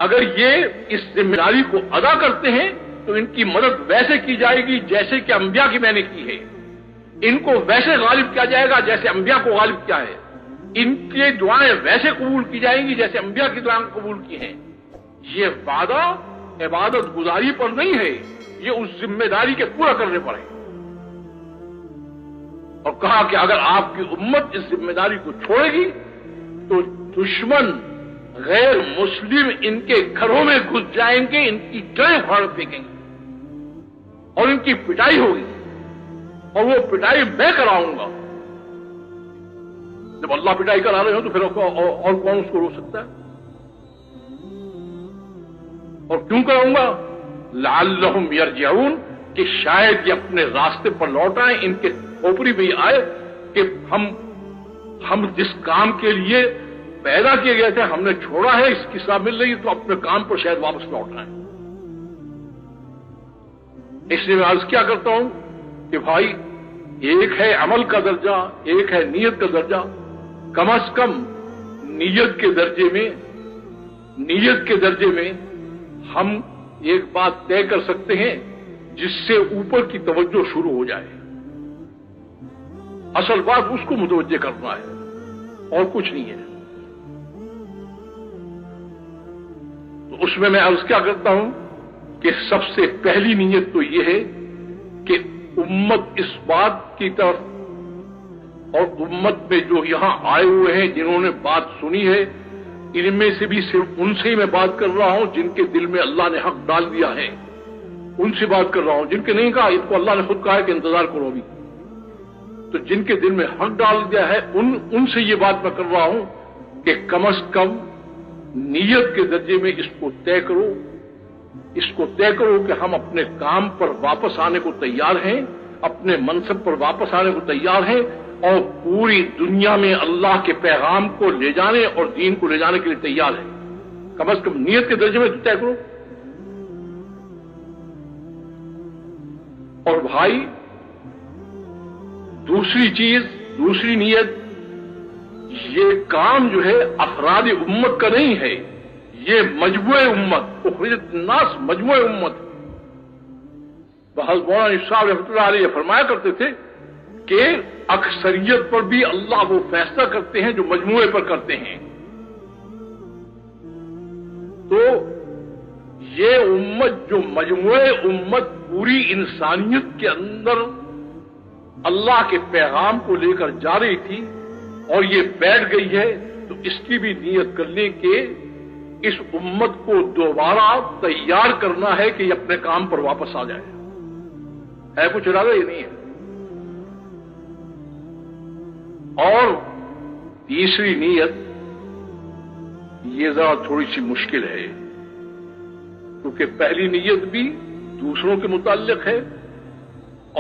اگر یہ اس ذمہ داری کو ادا کرتے ہیں تو ان کی مدد ویسے کی جائے گی جیسے کہ انبیاء کی میں نے کی ہے، ان کو ویسے غالب کیا جائے گا جیسے انبیاء کو غالب کیا ہے، ان کی دعائیں ویسے قبول کی جائیں گی جیسے انبیاء کی دعائیں قبول کی ہیں۔ یہ وعدہ عبادت گزاری پر نہیں ہے، یہ اس ذمہ داری کے پورا کرنے پر ہے۔ اور کہا کہ اگر آپ کی امت اس ذمہ داری کو چھوڑے گی تو دشمن غیر مسلم ان کے گھروں میں گھس جائیں گے، ان کی جڑیں پھاڑ پھینکیں گے اور ان کی پٹائی ہوگی، اور وہ پٹائی میں کراؤں گا۔ جب اللہ پٹائی کرا رہے ہو تو پھر اور کون اس کو روک سکتا ہے؟ اور کیوں کراؤں گا؟ لعلہم یرجعون، کہ شاید یہ اپنے راستے پر لوٹ آئیں، ان کے کھوپڑی میں یہ آئے کہ ہم جس کام کے لیے پیدا کیے گئے تھے ہم نے چھوڑا ہے، اس کی سزا مل رہی ہے، تو اپنے کام پر شاید واپس لوٹ آئیں۔ اس لیے میں عرض کیا کرتا ہوں کہ بھائی، ایک ہے عمل کا درجہ، ایک ہے نیت کا درجہ۔ کم از کم نیت کے درجے میں ہم ایک بات طے کر سکتے ہیں جس سے اوپر کی توجہ شروع ہو جائے۔ اصل بات اس کو متوجہ کرنا ہے اور کچھ نہیں ہے۔ تو اس میں عرض کیا کرتا ہوں کہ سب سے پہلی نیت تو یہ ہے کہ امت اس بات کی طرف، اور امت میں جو یہاں آئے ہوئے ہیں جنہوں نے بات سنی ہے، ان میں سے بھی صرف ان سے ہی میں بات کر رہا ہوں جن کے دل میں اللہ نے حق ڈال دیا ہے، ان سے بات کر رہا ہوں۔ جن کے نہیں کہا، ان کو اللہ نے خود کہا ہے کہ انتظار کرو بھی، تو جن کے دل میں حق ڈال دیا ہے ان سے یہ بات میں کر رہا ہوں کہ کم از کم نیت کے درجے میں اس کو طے کرو کہ ہم اپنے کام پر واپس آنے کو تیار ہیں، اپنے منصب پر واپس آنے کو تیار ہیں، اور پوری دنیا میں اللہ کے پیغام کو لے جانے اور دین کو لے جانے کے لیے تیار ہیں۔ کم از کم نیت کے درجے میں طے کرو۔ اور بھائی، دوسری نیت، یہ کام جو ہے افراد امت کا نہیں ہے، یہ مجموعہ امت، اخرجت الناس مجموعہ امت۔ بحض مولانا صاحب رحمۃ اللہ علیہ فرمایا کرتے تھے کہ اکثریت پر بھی اللہ وہ فیصلہ کرتے ہیں جو مجموعے پر کرتے ہیں۔ تو یہ امت جو مجموعہ امت پوری انسانیت کے اندر اللہ کے پیغام کو لے کر جا رہی تھی اور یہ بیٹھ گئی ہے، تو اس کی بھی نیت کر لیں کہ اس امت کو دوبارہ تیار کرنا ہے کہ یہ اپنے کام پر واپس آ جائے۔ ہے کچھ ارادہ؟ یہ نہیں ہے۔ اور تیسری نیت، یہ ذرا تھوڑی سی مشکل ہے، کیونکہ پہلی نیت بھی دوسروں کے متعلق ہے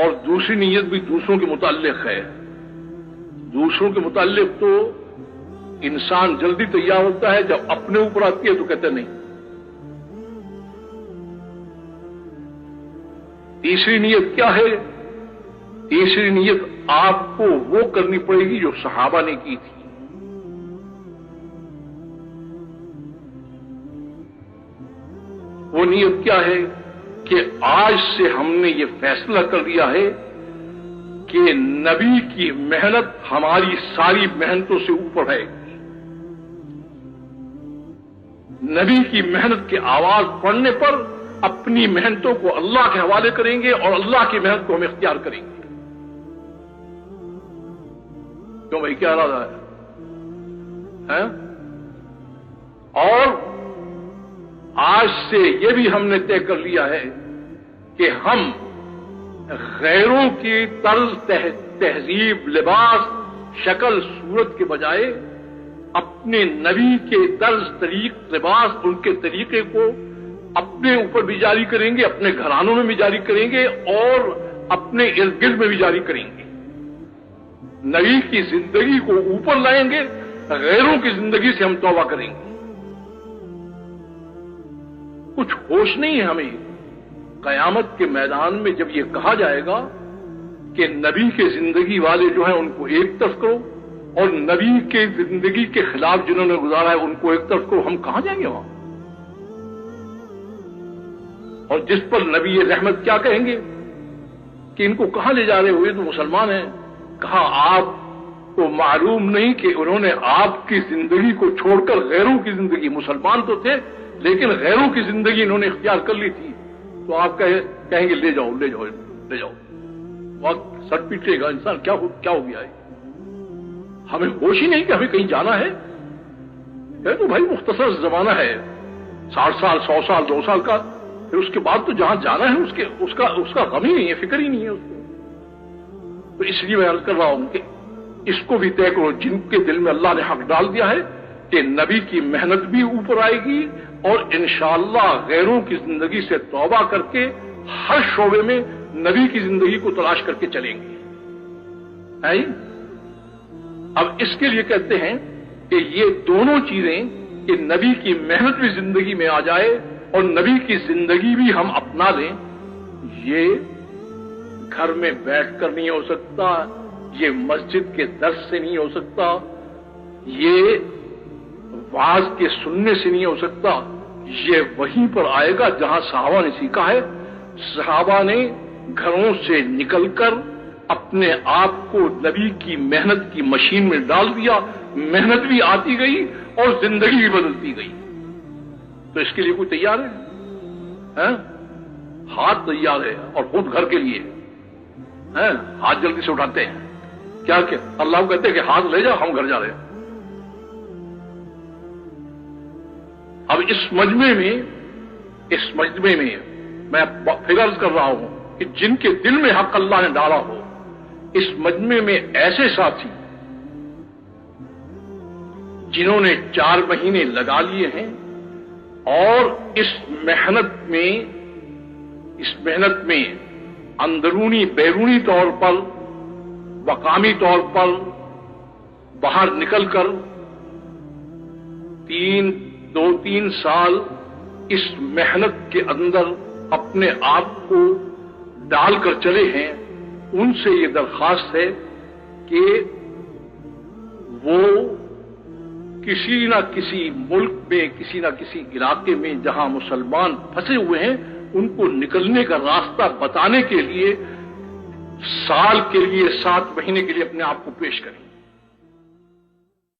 اور دوسری نیت بھی دوسروں کے متعلق ہے۔ دوسروں کے متعلق تو انسان جلدی تیار ہوتا ہے، جب اپنے اوپر آتی ہے تو کہتے نہیں۔ تیسری نیت کیا ہے؟ تیسری نیت آپ کو وہ کرنی پڑے گی جو صحابہ نے کی تھی۔ وہ نیت کیا ہے کہ آج سے ہم نے یہ فیصلہ کر لیا ہے کہ نبی کی محنت ہماری ساری محنتوں سے اوپر ہے۔ نبی کی محنت کی آواز پڑھنے پر اپنی محنتوں کو اللہ کے حوالے کریں گے اور اللہ کی محنت کو ہم اختیار کریں گے۔ کیوں بھائی، کیا ارادہ ہے؟ اور آج سے یہ بھی ہم نے طے کر لیا ہے کہ ہم غیروں کی طرز تہذیب، لباس، شکل، صورت کے بجائے اپنے نبی کے طرز، طریق، لباس، ان کے طریقے کو اپنے اوپر بھی جاری کریں گے، اپنے گھرانوں میں بھی جاری کریں گے اور اپنے ارد گرد میں بھی جاری کریں گے۔ نبی کی زندگی کو اوپر لائیں گے، غیروں کی زندگی سے ہم توبہ کریں گے۔ کچھ ہوش نہیں ہے ہمیں، قیامت کے میدان میں جب یہ کہا جائے گا کہ نبی کے زندگی والے جو ہیں ان کو ایک طرف کرو اور نبی کے زندگی کے خلاف جنہوں نے گزارا ہے ان کو ایک طرف کرو، ہم کہاں جائیں گے وہاں؟ اور جس پر نبی رحمت کیا کہیں گے کہ ان کو کہاں لے جا رہے ہوئے تو مسلمان ہیں؟ کہا آپ کو معلوم نہیں کہ انہوں نے آپ کی زندگی کو چھوڑ کر غیروں کی زندگی، مسلمان تو تھے لیکن غیروں کی زندگی انہوں نے اختیار کر لی تھی، تو آپ کہیں گے لے جاؤ لے جاؤ لے جاؤ، وقت سر پیٹے گا انسان، کیا ہو گیا ہے؟ ہمیں ہوش ہی نہیں کہ ہمیں کہیں جانا ہے؟ تو بھائی مختصر زمانہ ہے، 60 سال 100 سال 2 سال کا، پھر اس کے بعد تو جہاں جانا ہے اس کا غم ہی نہیں ہے، فکر ہی نہیں ہے اس کو۔ تو اس لیے میں عرض کر رہا ہوں کہ اس کو بھی طے کرو، جن کے دل میں اللہ نے حق ڈال دیا ہے کہ نبی کی محنت بھی اوپر آئے گی اور انشاءاللہ غیروں کی زندگی سے توبہ کر کے ہر شعبے میں نبی کی زندگی کو تلاش کر کے چلیں گے۔ اب اس کے لیے کہتے ہیں کہ یہ دونوں چیزیں، کہ نبی کی محنت بھی زندگی میں آ جائے اور نبی کی زندگی بھی ہم اپنا لیں، یہ گھر میں بیٹھ کر نہیں ہو سکتا، یہ مسجد کے درس سے نہیں ہو سکتا، یہ واعظ کے سننے سے نہیں ہو سکتا، یہ وہیں پر آئے گا جہاں صحابہ نے سیکھا ہے۔ صحابہ نے گھروں سے نکل کر اپنے آپ کو نبی کی محنت کی مشین میں ڈال دیا، محنت بھی آتی گئی اور زندگی بھی بدلتی گئی۔ تو اس کے لیے کوئی تیار ہے؟ ہاتھ تیار ہے، اور خود گھر کے لیے ہاتھ جلدی سے اٹھاتے ہیں، کیا کہ اللہ کو کہتے ہیں کہ ہاتھ لے جا، ہم گھر جا رہے ہیں۔ اب اس مجمع میں میں فکر کر رہا ہوں کہ جن کے دل میں حق اللہ نے ڈالا ہو، اس مجمع میں ایسے ساتھی جنہوں نے 4 مہینے لگا لیے ہیں اور اس محنت میں اندرونی بیرونی طور پر، مقامی طور پر باہر نکل کر 2-3 سال اس محنت کے اندر اپنے آپ کو ڈال کر چلے ہیں، ان سے یہ درخواست ہے کہ وہ کسی نہ کسی ملک میں، کسی نہ کسی علاقے میں جہاں مسلمان پھنسے ہوئے ہیں، ان کو نکلنے کا راستہ بتانے کے لیے سال کے لیے 7 مہینے کے لیے اپنے آپ کو پیش کریں۔